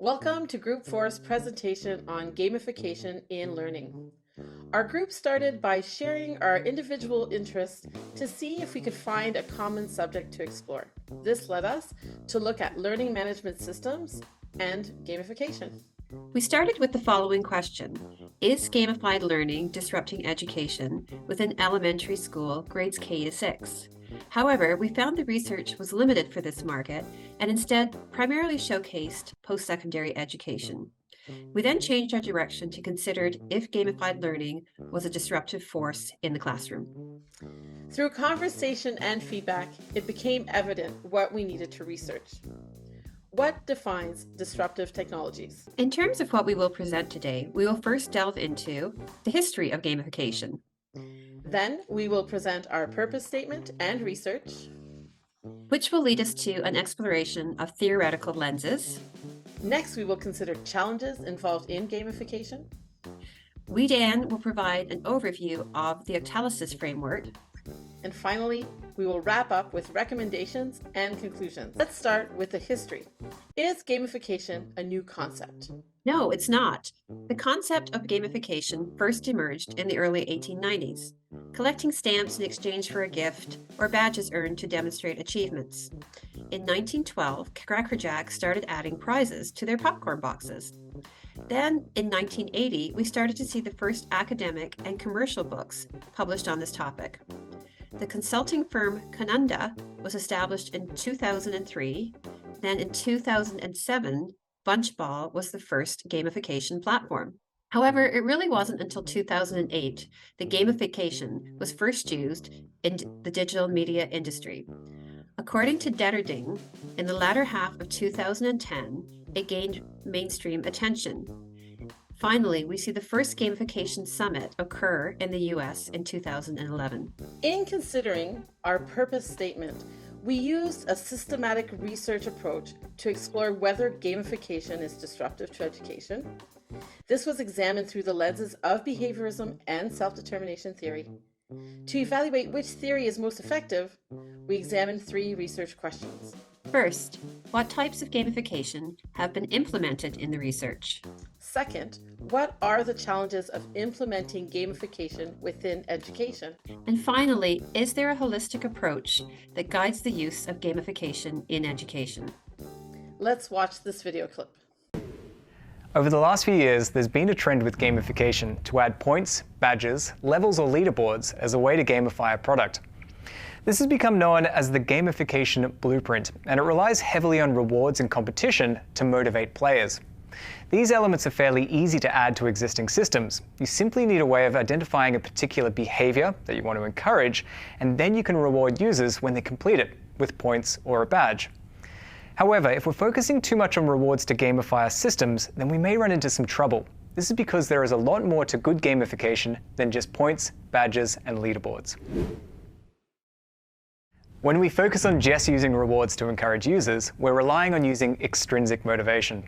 Welcome to Group 4's presentation on gamification in learning. Our group started by sharing our individual interests to see if we could find a common subject to explore. This led us to look at learning management systems and gamification. We started with the following question. Is gamified learning disrupting education within elementary school grades K to 6? However, we found the research was limited for this market and instead primarily showcased post-secondary education. We then changed our direction to consider if gamified learning was a disruptive force in the classroom. Through conversation and feedback, it became evident what we needed to research. What defines disruptive technologies? In terms of what we will present today, we will first delve into the history of gamification. Then we will present our purpose statement and research, which will lead us to an exploration of theoretical lenses. Next, we will consider challenges involved in gamification. We then will provide an overview of the Octalysis framework. And finally, we will wrap up with recommendations and conclusions. Let's start with the history. Is gamification a new concept? No, it's not. The concept of gamification first emerged in the early 1890s, collecting stamps in exchange for a gift or badges earned to demonstrate achievements. In 1912, Cracker Jack started adding prizes to their popcorn boxes. Then, in 1980, we started to see the first academic and commercial books published on this topic. The consulting firm Conunda was established in 2003. Then in 2007, Bunchball was the first gamification platform. However, it really wasn't until 2008 that gamification was first used in the digital media industry. According to Detterding, in the latter half of 2010, it gained mainstream attention. Finally, we see the first gamification summit occur in the US in 2011. In considering our purpose statement, we used a systematic research approach to explore whether gamification is disruptive to education. This was examined through the lenses of behaviorism and self-determination theory. To evaluate which theory is most effective, we examined 3 research questions. First, what types of gamification have been implemented in the research? Second, what are the challenges of implementing gamification within education? And finally, is there a holistic approach that guides the use of gamification in education? Let's watch this video clip. Over the last few years, there's been a trend with gamification to add points, badges, levels or leaderboards as a way to gamify a product. This has become known as the gamification blueprint, and it relies heavily on rewards and competition to motivate players. These elements are fairly easy to add to existing systems. You simply need a way of identifying a particular behavior that you want to encourage, and then you can reward users when they complete it with points or a badge. However, if we're focusing too much on rewards to gamify our systems, then we may run into some trouble. This is because there is a lot more to good gamification than just points, badges, and leaderboards. When we focus on just using rewards to encourage users, we're relying on using extrinsic motivation.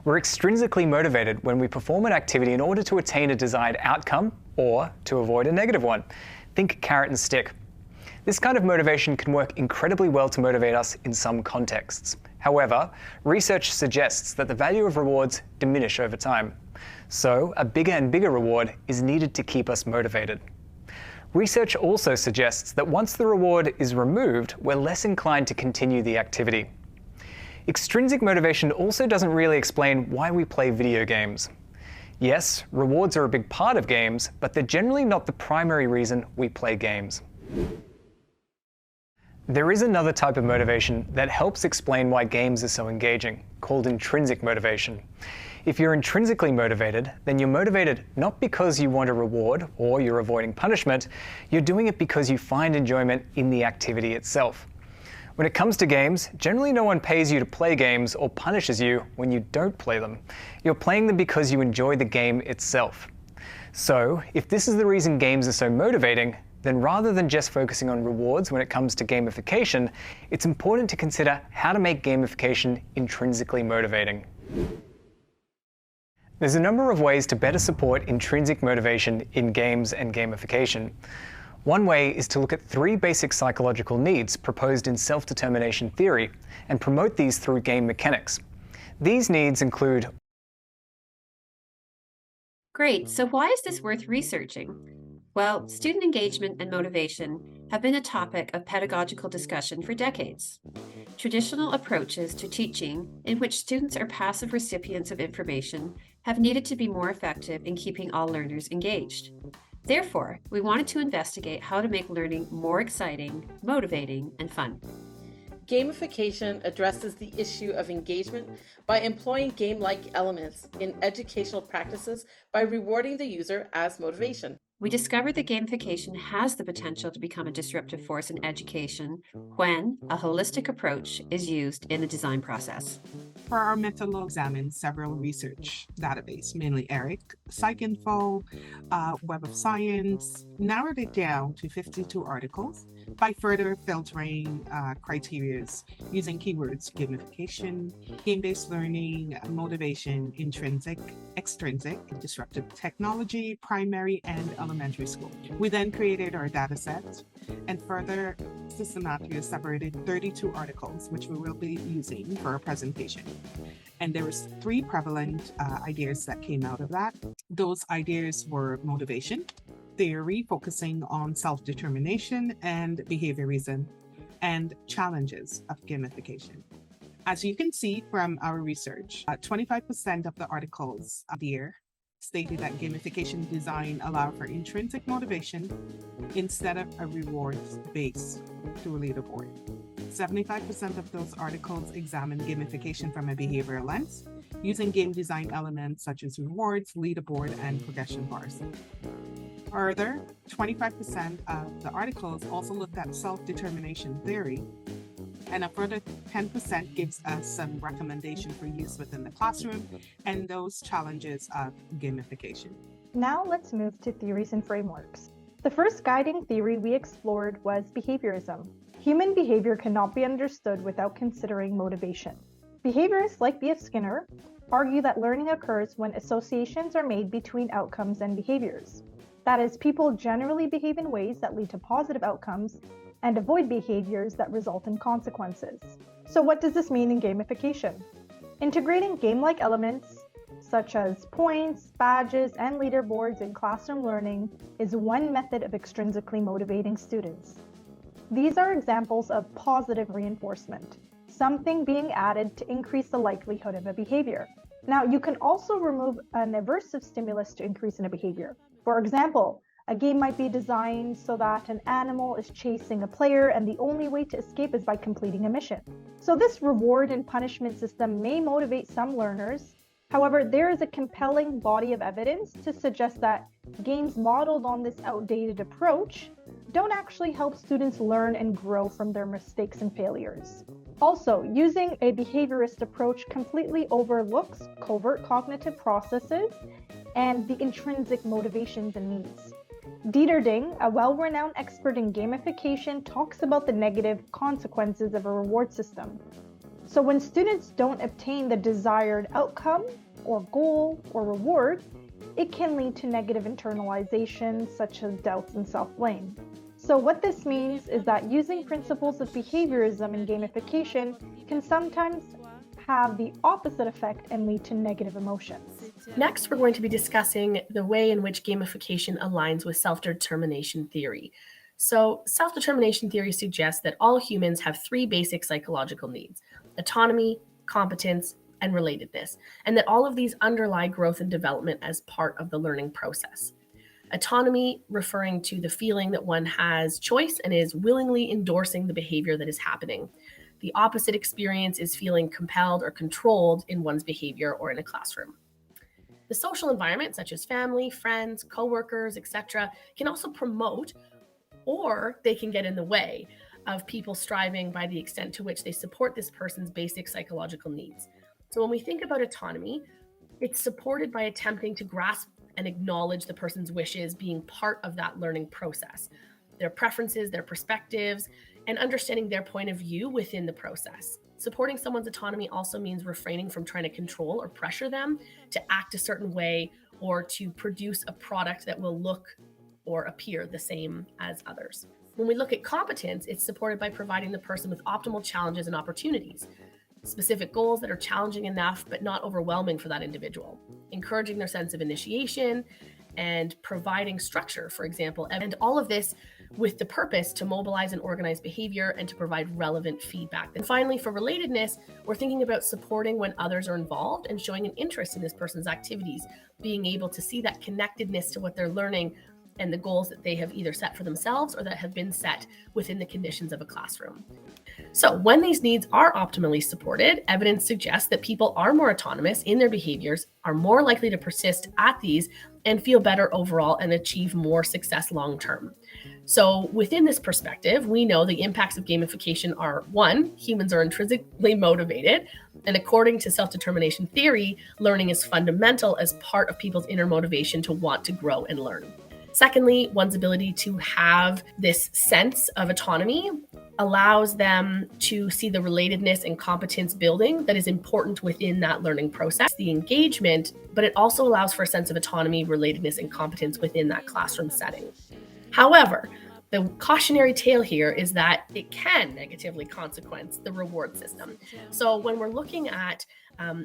We're extrinsically motivated when we perform an activity in order to attain a desired outcome or to avoid a negative one. Think carrot and stick. This kind of motivation can work incredibly well to motivate us in some contexts. However, research suggests that the value of rewards diminish over time. So, a bigger and bigger reward is needed to keep us motivated. Research also suggests that once the reward is removed, we're less inclined to continue the activity. Extrinsic motivation also doesn't really explain why we play video games. Yes, rewards are a big part of games, but they're generally not the primary reason we play games. There is another type of motivation that helps explain why games are so engaging, called intrinsic motivation. If you're intrinsically motivated, then you're motivated not because you want a reward or you're avoiding punishment, you're doing it because you find enjoyment in the activity itself. When it comes to games, generally no one pays you to play games or punishes you when you don't play them. You're playing them because you enjoy the game itself. So, if this is the reason games are so motivating, then rather than just focusing on rewards when it comes to gamification, it's important to consider how to make gamification intrinsically motivating. There's a number of ways to better support intrinsic motivation in games and gamification. One way is to look at 3 basic psychological needs proposed in self-determination theory and promote these through game mechanics. These needs include. Great, so why is this worth researching? Well, student engagement and motivation have been a topic of pedagogical discussion for decades. Traditional approaches to teaching, in which students are passive recipients of information, have needed to be more effective in keeping all learners engaged. Therefore, we wanted to investigate how to make learning more exciting, motivating, and fun. Gamification addresses the issue of engagement by employing game-like elements in educational practices by rewarding the user as motivation. We discovered that gamification has the potential to become a disruptive force in education when a holistic approach is used in the design process. For our method, we'll examine several research databases, mainly ERIC, PsycInfo, Web of Science, narrowed it down to 52 articles by further filtering criteria using keywords gamification, game-based learning, motivation, intrinsic, extrinsic, disruptive technology, primary and elementary school. We then created our data set and further systematically separated 32 articles, which we will be using for our presentation. And there was 3 prevalent ideas that came out of that. Those ideas were motivation, theory focusing on self-determination and behaviorism, and challenges of gamification. As you can see from our research, 25% of the articles there stated that gamification design allow for intrinsic motivation instead of a rewards base through a leaderboard. 75% of those articles examine gamification from a behavioral lens, using game design elements such as rewards, leaderboard, and progression bars. Further, 25% of the articles also looked at self-determination theory, and a further 10% gives us some recommendation for use within the classroom and those challenges of gamification. Now let's move to theories and frameworks. The first guiding theory we explored was behaviorism. Human behavior cannot be understood without considering motivation. Behaviorists like B.F. Skinner argue that learning occurs when associations are made between outcomes and behaviors. That is, people generally behave in ways that lead to positive outcomes and avoid behaviors that result in consequences. So what does this mean in gamification? Integrating game-like elements such as points, badges, and leaderboards in classroom learning is one method of extrinsically motivating students. These are examples of positive reinforcement, something being added to increase the likelihood of a behavior. Now, you can also remove an aversive stimulus to increase in a behavior. For example, a game might be designed so that an animal is chasing a player and the only way to escape is by completing a mission. So this reward and punishment system may motivate some learners. However, there is a compelling body of evidence to suggest that games modeled on this outdated approach don't actually help students learn and grow from their mistakes and failures. Also, using a behaviorist approach completely overlooks covert cognitive processes and the intrinsic motivations and needs. Dieter Ding, a well-renowned expert in gamification, talks about the negative consequences of a reward system. So when students don't obtain the desired outcome or goal or reward, it can lead to negative internalization such as doubts and self-blame. So what this means is that using principles of behaviorism in gamification can sometimes have the opposite effect and lead to negative emotions. Next, we're going to be discussing the way in which gamification aligns with self-determination theory. So, self-determination theory suggests that all humans have 3 basic psychological needs: autonomy, competence, and relatedness, and that all of these underlie growth and development as part of the learning process. Autonomy referring to the feeling that one has choice and is willingly endorsing the behavior that is happening. The opposite experience is feeling compelled or controlled in one's behavior or in a classroom. The social environment, such as family, friends, coworkers, etc., can also promote, or they can get in the way of people striving by the extent to which they support this person's basic psychological needs. So when we think about autonomy, it's supported by attempting to grasp and acknowledge the person's wishes being part of that learning process, their preferences, their perspectives, and understanding their point of view within the process. Supporting someone's autonomy also means refraining from trying to control or pressure them to act a certain way or to produce a product that will look or appear the same as others. When we look at competence, it's supported by providing the person with optimal challenges and opportunities. specific goals that are challenging enough but not overwhelming for that individual, encouraging their sense of initiation, and providing structure, for example, and all of this with the purpose to mobilize and organize behavior and to provide relevant feedback. And finally, for relatedness, we're thinking about supporting when others are involved and showing an interest in this person's activities, being able to see that connectedness to what they're learning and the goals that they have either set for themselves or that have been set within the conditions of a classroom. So, when these needs are optimally supported, evidence suggests that people are more autonomous in their behaviors, are more likely to persist at these, and feel better overall and achieve more success long term. So, within this perspective, we know the impacts of gamification are: one, humans are intrinsically motivated. And according to self-determination theory, learning is fundamental as part of people's inner motivation to want to grow and learn. Secondly, one's ability to have this sense of autonomy allows them to see the relatedness and competence building that is important within that learning process, the engagement, but it also allows for a sense of autonomy, relatedness, and competence within that classroom setting. However, the cautionary tale here is that it can negatively consequence the reward system. So when we're looking at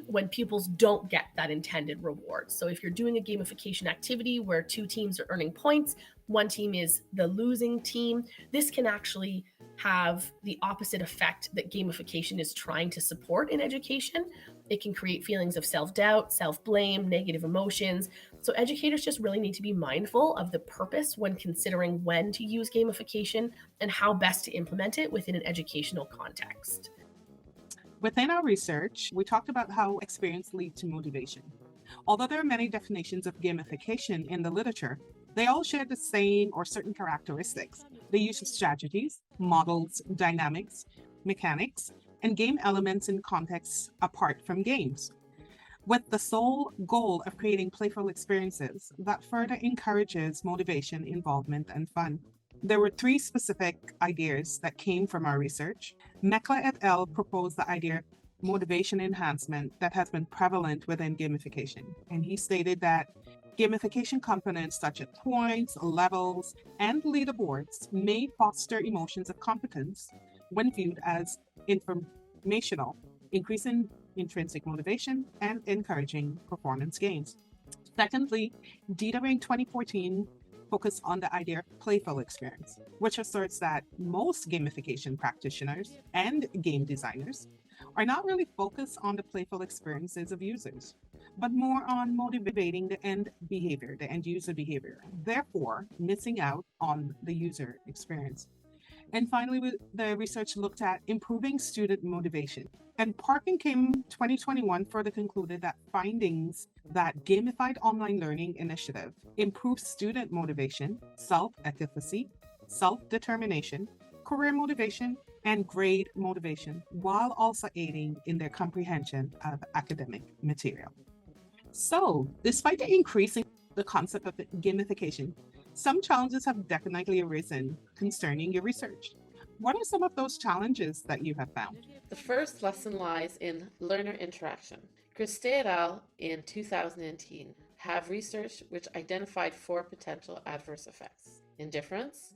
when pupils don't get that intended reward. So if you're doing a gamification activity where two teams are earning points, one team is the losing team, this can actually have the opposite effect that gamification is trying to support in education. It can create feelings of self-doubt, self-blame, negative emotions. So educators just really need to be mindful of the purpose when considering when to use gamification and how best to implement it within an educational context. Within our research, we talked about how experience leads to motivation. Although there are many definitions of gamification in the literature, they all share the same or certain characteristics: the use of strategies, models, dynamics, mechanics, and game elements in contexts apart from games, with the sole goal of creating playful experiences that further encourages motivation, involvement, and fun. There were three specific ideas that came from our research. Mekla et al. Proposed the idea of motivation enhancement that has been prevalent within gamification. And he stated that gamification components such as points, levels, and leaderboards may foster emotions of competence when viewed as informational, increasing intrinsic motivation and encouraging performance gains. Secondly, Dieter 2014 focused on the idea of playful experience, which asserts that most gamification practitioners and game designers are not really focused on the playful experiences of users, but more on motivating the end behavior, the end user behavior, therefore missing out on the user experience. And finally, the research looked at improving student motivation. And Parkin came 2021 further concluded that findings that gamified online learning initiative improves student motivation, self-efficacy, self-determination, career motivation, and grade motivation, while also aiding in their comprehension of academic material. So, despite the increase in the concept of gamification, some challenges have definitely arisen concerning your research. What are some of those challenges that you have found? The first lesson lies in learner interaction. Christe et al. In 2018 have research which identified 4 potential adverse effects: indifference,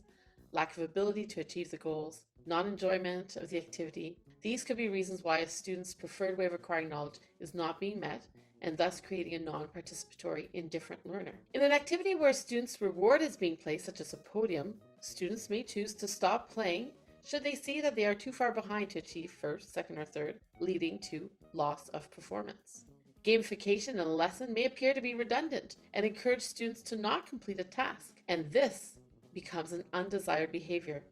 lack of ability to achieve the goals, non-enjoyment of the activity. These could be reasons why a student's preferred way of acquiring knowledge is not being met, and thus creating a non-participatory, indifferent learner. In an activity where a student's reward is being placed, such as a podium, students may choose to stop playing should they see that they are too far behind to achieve first, second, or third, leading to loss of performance. Gamification in a lesson may appear to be redundant and encourage students to not complete a task, and this becomes an undesired behavior.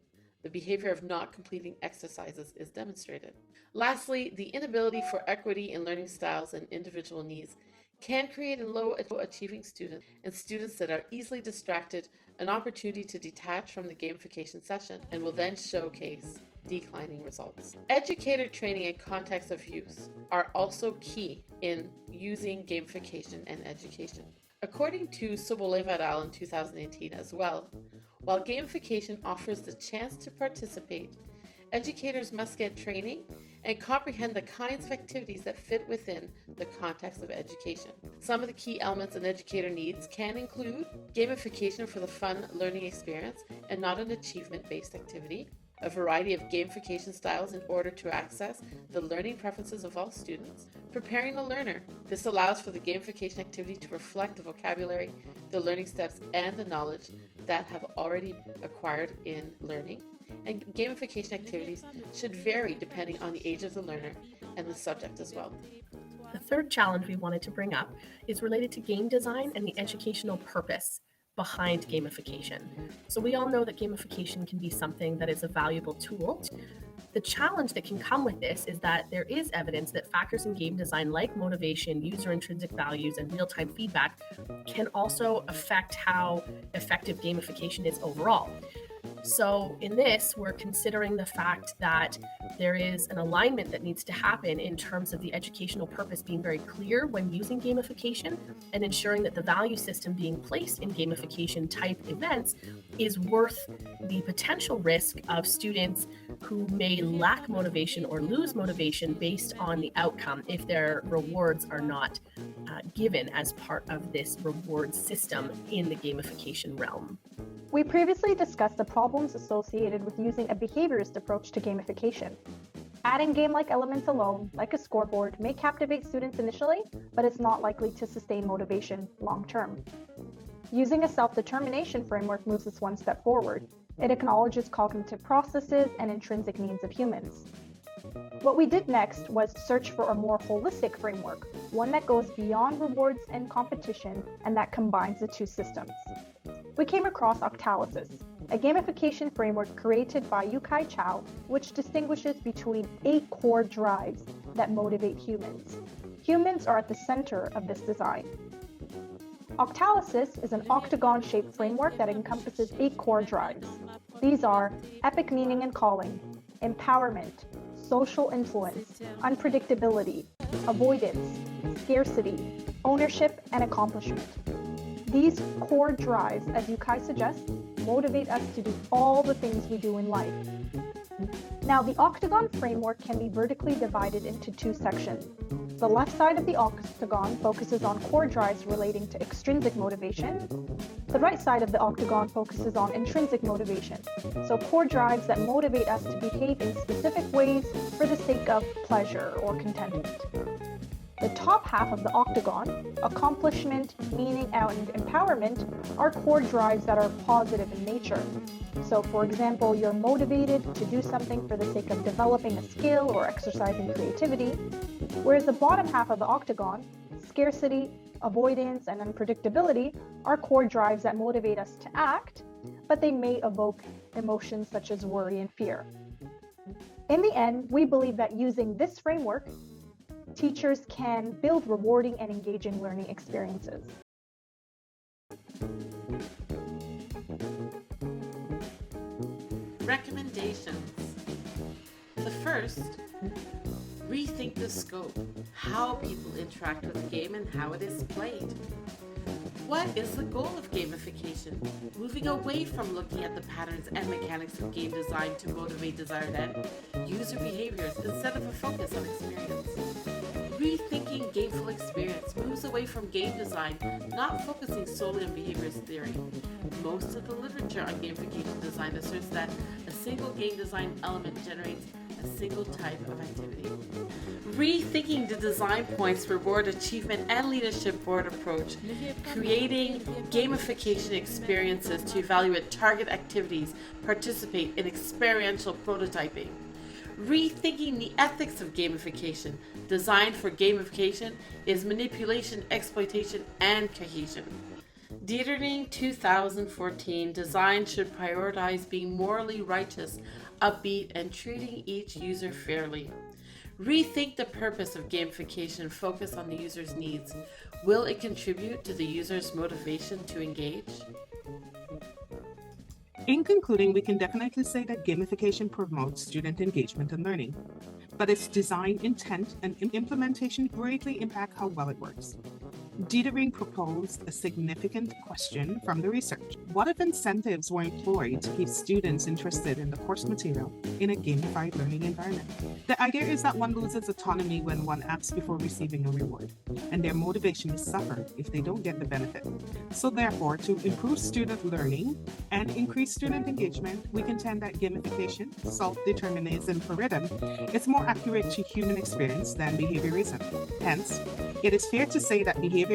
The behavior of not completing exercises is demonstrated. Lastly, the inability for equity in learning styles and individual needs can create a low achieving student and students that are easily distracted an opportunity to detach from the gamification session and will then showcase declining results. Educator training and context of use are also key in using gamification and education. According to Sobolev et al. In 2018 as well, while gamification offers the chance to participate, educators must get training and comprehend the kinds of activities that fit within the context of education. Some of the key elements an educator needs can include gamification for the fun learning experience and not an achievement-based activity, a variety of gamification styles in order to access the learning preferences of all students. Preparing the learner. This allows for the gamification activity to reflect the vocabulary, the learning steps, and the knowledge that have already acquired in learning. And gamification activities should vary depending on the age of the learner and the subject as well. The third challenge we wanted to bring up is related to game design and the educational purpose behind gamification. So we all know that gamification can be something that is a valuable tool. The challenge that can come with this is that there is evidence that factors in game design like motivation, user intrinsic values, and real-time feedback can also affect how effective gamification is overall. So in this, we're considering the fact that there is an alignment that needs to happen in terms of the educational purpose being very clear when using gamification and ensuring that the value system being placed in gamification type events is worth the potential risk of students who may lack motivation or lose motivation based on the outcome if their rewards are not given as part of this reward system in the gamification realm. We previously discussed the problems associated with using a behaviorist approach to gamification. Adding game-like elements alone, like a scoreboard, may captivate students initially, but it's not likely to sustain motivation long-term. Using a self-determination framework moves us one step forward. It acknowledges cognitive processes and intrinsic needs of humans. What we did next was search for a more holistic framework, one that goes beyond rewards and competition and that combines the two systems. We came across Octalysis, a gamification framework created by Yukai Chao, which distinguishes between 8 core drives that motivate humans. Humans are at the center of this design. Octalysis is an octagon-shaped framework that encompasses 8 core drives. These are epic meaning and calling, empowerment, social influence, unpredictability, avoidance, scarcity, ownership, and accomplishment. These core drives, as Yukai suggests, motivate us to do all the things we do in life. Now, the octagon framework can be vertically divided into 2 sections. The left side of the octagon focuses on core drives relating to extrinsic motivation. The right side of the octagon focuses on intrinsic motivation, so core drives that motivate us to behave in specific ways for the sake of pleasure or contentment. The top half of the octagon, accomplishment, meaning, and empowerment, are core drives that are positive in nature. So, for example, you're motivated to do something for the sake of developing a skill or exercising creativity, whereas the bottom half of the octagon, scarcity, avoidance, and unpredictability, are core drives that motivate us to act, but they may evoke emotions such as worry and fear. In the end, we believe that using this framework, teachers can build rewarding and engaging learning experiences. Recommendations. The first, rethink the scope, how people interact with the game and how it is played. What is the goal of gamification? Moving away from looking at the patterns and mechanics of game design to motivate desired end, user behaviors instead of a focus on experience. Rethinking gameful experience moves away from game design, not focusing solely on behaviorist theory. Most of the literature on gamification design asserts that a single game design element generates a single type of activity. Rethinking the design points, reward achievement, and leadership board approach, creating gamification experiences to evaluate target activities, participate in experiential prototyping. Rethinking the ethics of gamification. Designed for gamification is manipulation, exploitation, and cohesion. Dieterning 2014, design should prioritize being morally righteous, upbeat, and treating each user fairly. Rethink the purpose of gamification, focus on the user's needs. Will it contribute to the user's motivation to engage? In concluding, we can definitely say that gamification promotes student engagement and learning, but its design, intent, and implementation greatly impact how well it works. Dithering proposed a significant question from the research. What if incentives were employed to keep students interested in the course material in a gamified learning environment? The idea is that one loses autonomy when one acts before receiving a reward, and their motivation is suffered if they don't get the benefit. So therefore, to improve student learning and increase student engagement, we contend that gamification, self-determinism for rhythm, is more accurate to human experience than behaviorism. Hence, it is fair to say that behaviorism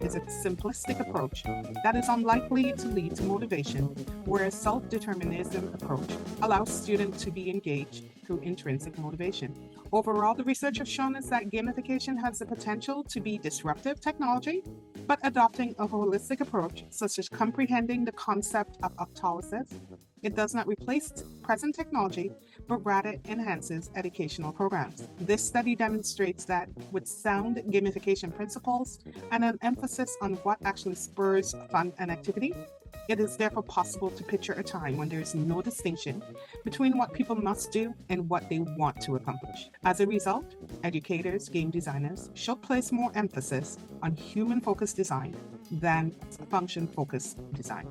is a simplistic approach that is unlikely to lead to motivation, whereas self-determinism approach allows students to be engaged through intrinsic motivation. Overall, the research has shown us that gamification has the potential to be disruptive technology, but adopting a holistic approach, such as comprehending the concept of autolysis, it does not replace present technology, but rather enhances educational programs. This study demonstrates that with sound gamification principles and an emphasis on what actually spurs fun and activity, it is therefore possible to picture a time when there is no distinction between what people must do and what they want to accomplish. As a result, educators, game designers should place more emphasis on human-focused design than function-focused design.